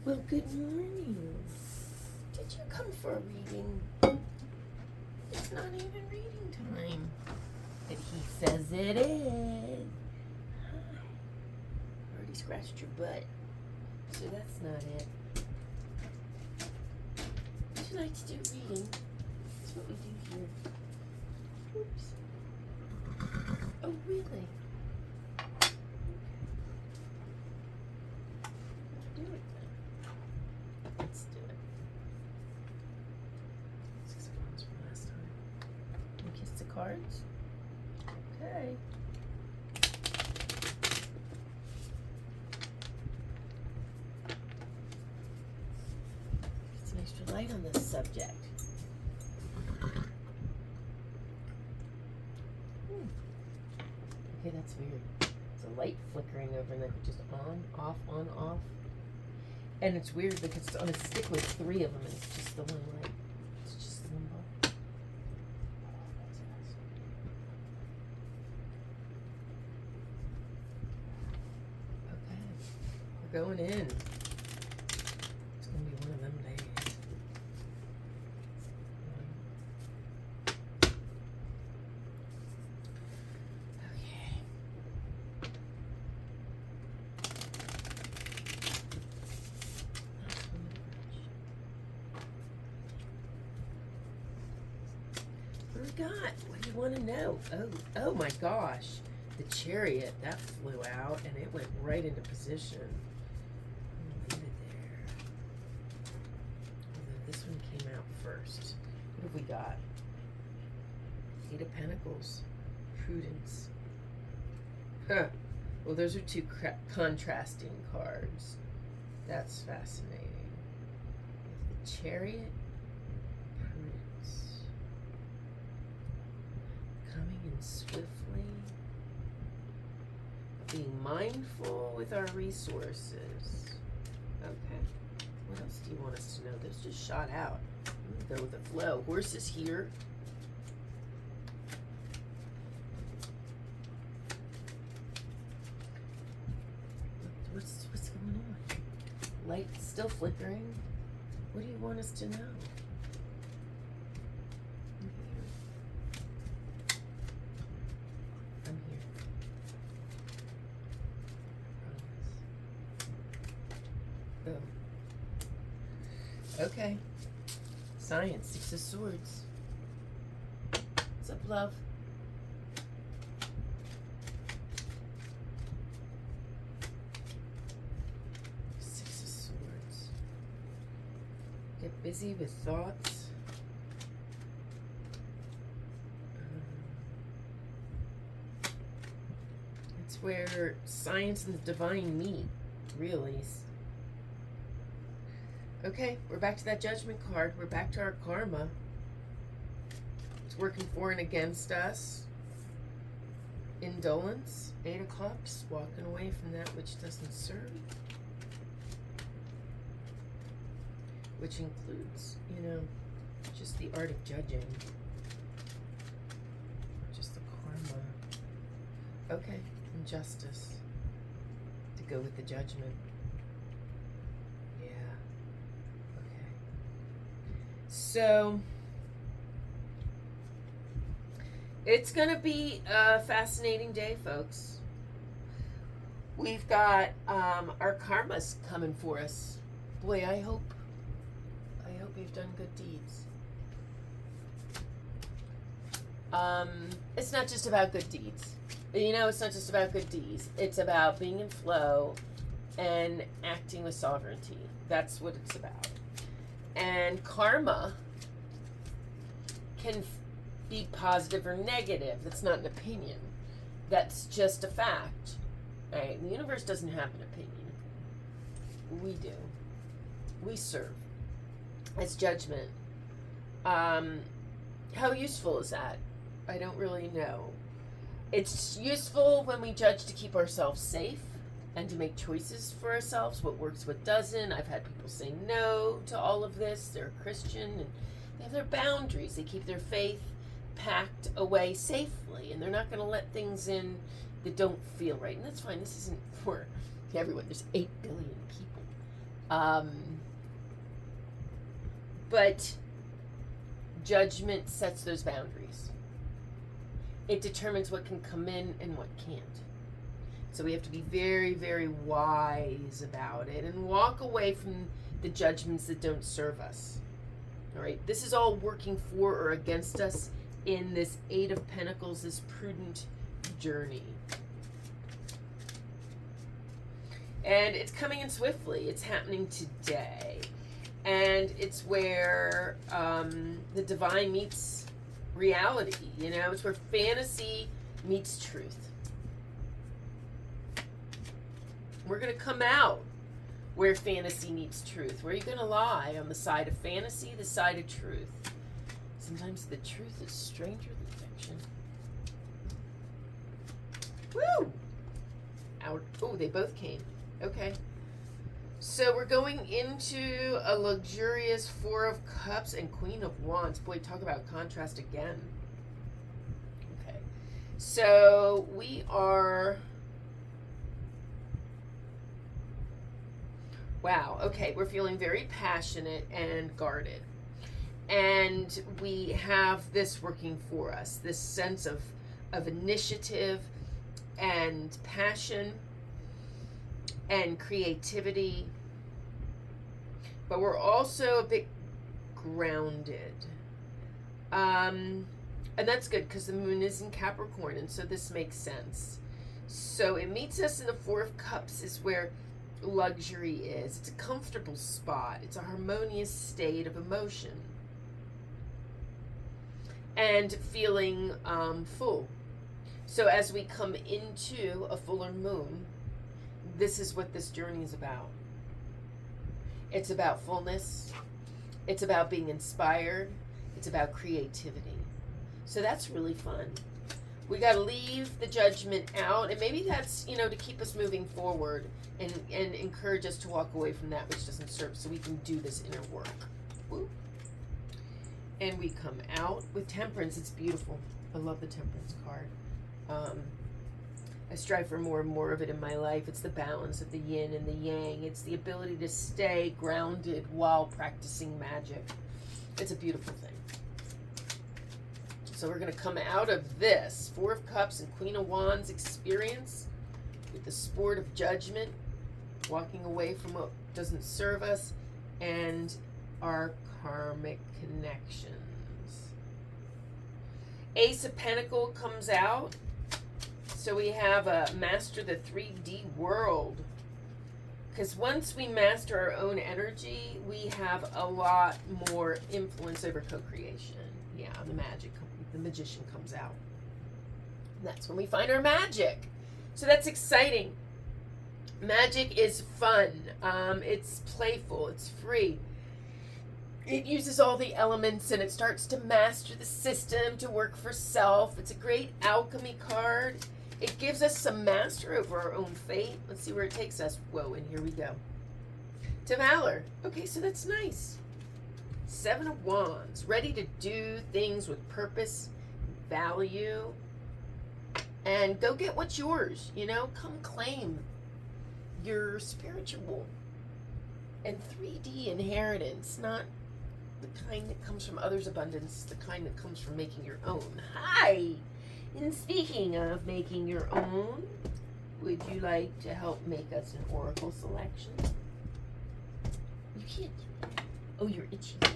Well, good morning. Did you come for a reading? It's not even reading time. But he says it is. Hi. Already scratched your butt. So that's not it. Would you like to do reading? That's what we do here. Oops. Oh, really? Do it then. Let's do it. 6 pounds from last time. You kiss the cards? Okay. Get some extra light on this subject. Okay, that's weird. It's a light flickering over and then just on, off, on, off. And it's weird because it's on a stick with 3 of them and it's just the one light. It's just the one bulb. Okay. We're going in. It's going to be one of them days. Okay. What do we got? What do you want to know? Oh my gosh. The Chariot, that flew out and it went right into position. Leave it there. Although this one came out first. What have we got? 8 of Pentacles. Prudence. Huh. Well, those are 2 contrasting cards. That's fascinating. The Chariot. Prudence. Coming in swiftly. Being mindful with our resources. Okay. What else do you want us to know? This just shot out. Go with the flow. Horse is here. What's going on? Light still flickering. What do you want us to know? I'm here. Oh. Okay. Science, 6 of Swords. What's up, love? Get busy with thoughts. It's where science and the divine meet, really. Okay, we're back to that Judgment card. We're back to our karma. It's working for and against us. Indolence, 8 of Cups, walking away from that which doesn't serve. Which includes, just the art of judging. Just the karma. Okay, injustice. To go with the Judgment. Yeah. Okay. So, it's going to be a fascinating day, folks. We've got our karmas coming for us. Boy, I hope we've done good deeds. It's not just about good deeds. It's not just about good deeds. It's about being in flow and acting with sovereignty. That's what it's about. And karma can be positive or negative. That's not an opinion. That's just a fact. Right? The universe doesn't have an opinion. We do. We serve. It's judgment. How useful is that? I don't really know. It's useful when we judge to keep ourselves safe and to make choices for ourselves, what works, what doesn't. I've had people say no to all of this. They're a Christian and they have their boundaries. They keep their faith packed away safely and they're not going to let things in that don't feel right. And that's fine. This isn't for everyone. There's 8 billion people. Um, but judgment sets those boundaries. It determines what can come in and what can't. So we have to be very, very wise about it and walk away from the judgments that don't serve us. All right, this is all working for or against us in this Eight of Pentacles, this prudent journey. And it's coming in swiftly. It's happening today. And it's where the divine meets reality, you know? It's where fantasy meets truth. We're going to come out where fantasy meets truth. Where are you going to lie? On the side of fantasy, the side of truth. Sometimes the truth is stranger than fiction. Woo! Oh, they both came. Okay. So we're going into a luxurious Four of Cups and Queen of Wands. Boy, talk about contrast again. Okay. So we are... Wow. Okay. We're feeling very passionate and guarded. And we have this working for us. This sense of initiative and passion and creativity, but we're also a bit grounded, and that's good because the moon is in Capricorn, and so this makes sense. So it meets us in the Four of Cups is where luxury is. It's a comfortable spot. It's a harmonious state of emotion and feeling full. So as we come into a fuller moon, this is what this journey is about. It's about fullness. It's about being inspired. It's about creativity. So that's really fun. We got to leave the judgment out, and maybe that's, you know, to keep us moving forward and encourage us to walk away from that which doesn't serve, so we can do this inner work. Woo. And we come out with Temperance. It's beautiful. I love the Temperance card. I strive for more and more of it in my life. It's the balance of the yin and the yang. It's the ability to stay grounded while practicing magic. It's a beautiful thing. So we're going to come out of this Four of Cups and Queen of Wands experience with the sport of judgment, walking away from what doesn't serve us, and our karmic connections. Ace of Pentacles comes out. So we have a master the 3D world. Because once we master our own energy, we have a lot more influence over co-creation. Yeah, the magician comes out. And that's when we find our magic. So that's exciting. Magic is fun. It's playful. It's free. It uses all the elements and it starts to master the system to work for self. It's a great alchemy card. It gives us some master over our own fate. Let's see where it takes us. Whoa, and here we go. To Valor. Okay, so that's nice. Seven of Wands. Ready to do things with purpose, value, and go get what's yours. You know, come claim your spiritual and 3D inheritance. Not the kind that comes from others' abundance, the kind that comes from making your own. Hi! And speaking of making your own, would you like to help make us an oracle selection? You can't do that. Oh, you're itchy boy.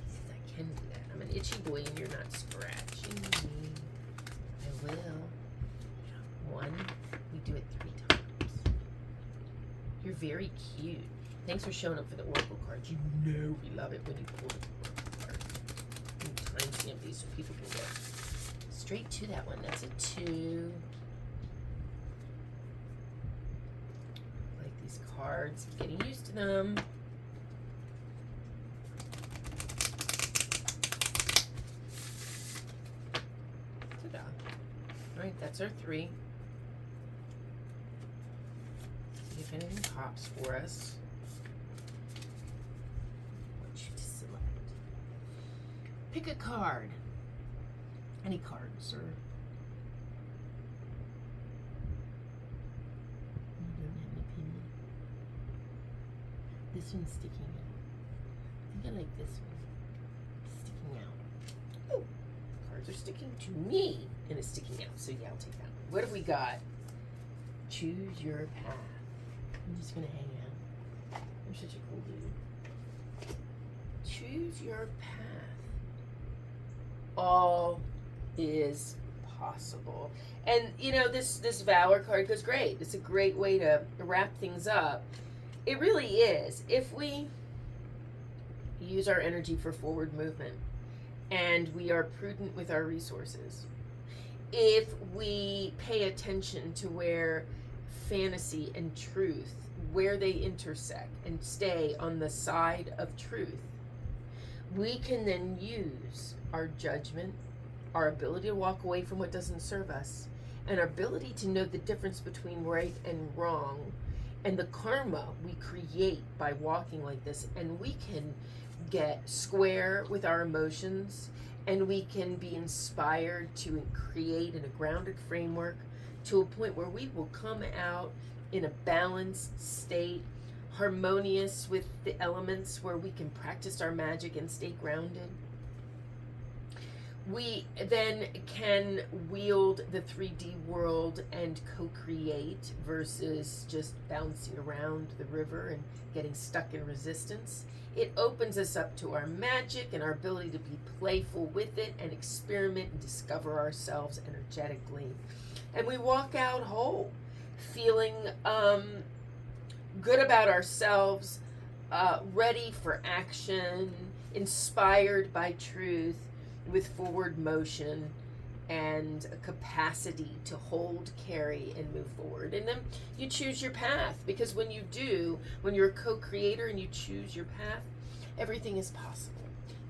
Yes, I can do that. I'm an itchy boy and you're not scratching me. I will. One. We do it 3 times. You're very cute. Thanks for showing up for the oracle cards. You know we love it when you pull the oracle cards. Timestamp these so people can get straight to that one. That's a 2. I like these cards. I'm getting used to them. Ta-da. Alright, that's our 3. See if anything pops for us. I want you to select. Pick a card. Any card, sir. You don't have an opinion. This one's sticking out. I think I like this one. Sticking out. Oh, cards are sticking to me and it's sticking out. So yeah, I'll take that one. What have we got? Choose your path. I'm just gonna hang out. You're such a cool dude. Choose your path. All is possible. And you know, this Valor card goes great. It's a great way to wrap things up. It really is. If we use our energy for forward movement and we are prudent with our resources, if we pay attention to where fantasy and truth, where they intersect, and stay on the side of truth, we can then use our judgment, our ability to walk away from what doesn't serve us, and our ability to know the difference between right and wrong, and the karma we create by walking like this. And we can get square with our emotions, and we can be inspired to create in a grounded framework to a point where we will come out in a balanced state, harmonious with the elements, where we can practice our magic and stay grounded. We then can wield the 3D world and co-create versus just bouncing around the river and getting stuck in resistance. It opens us up to our magic and our ability to be playful with it and experiment and discover ourselves energetically. And we walk out whole, feeling good about ourselves, ready for action, inspired by truth, with forward motion and a capacity to hold, carry, and move forward. And then you choose your path, because when you do, when you're a co-creator and you choose your path, everything is possible.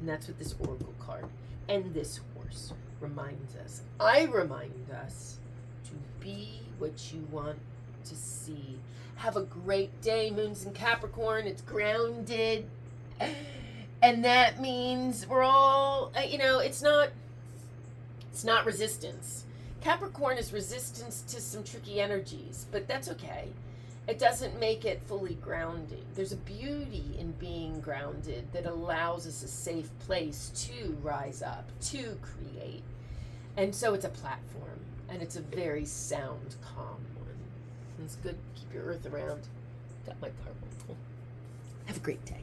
And that's what this oracle card and this horse reminds us. I remind us to be what you want to see. Have a great day, Moon's in Capricorn. It's grounded. And that means we're all, it's not resistance. Capricorn is resistance to some tricky energies, but that's okay. It doesn't make it fully grounding. There's a beauty in being grounded that allows us a safe place to rise up, to create. And so it's a platform, and it's a very sound, calm one. And it's good to keep your earth around. Got my card. Have a great day.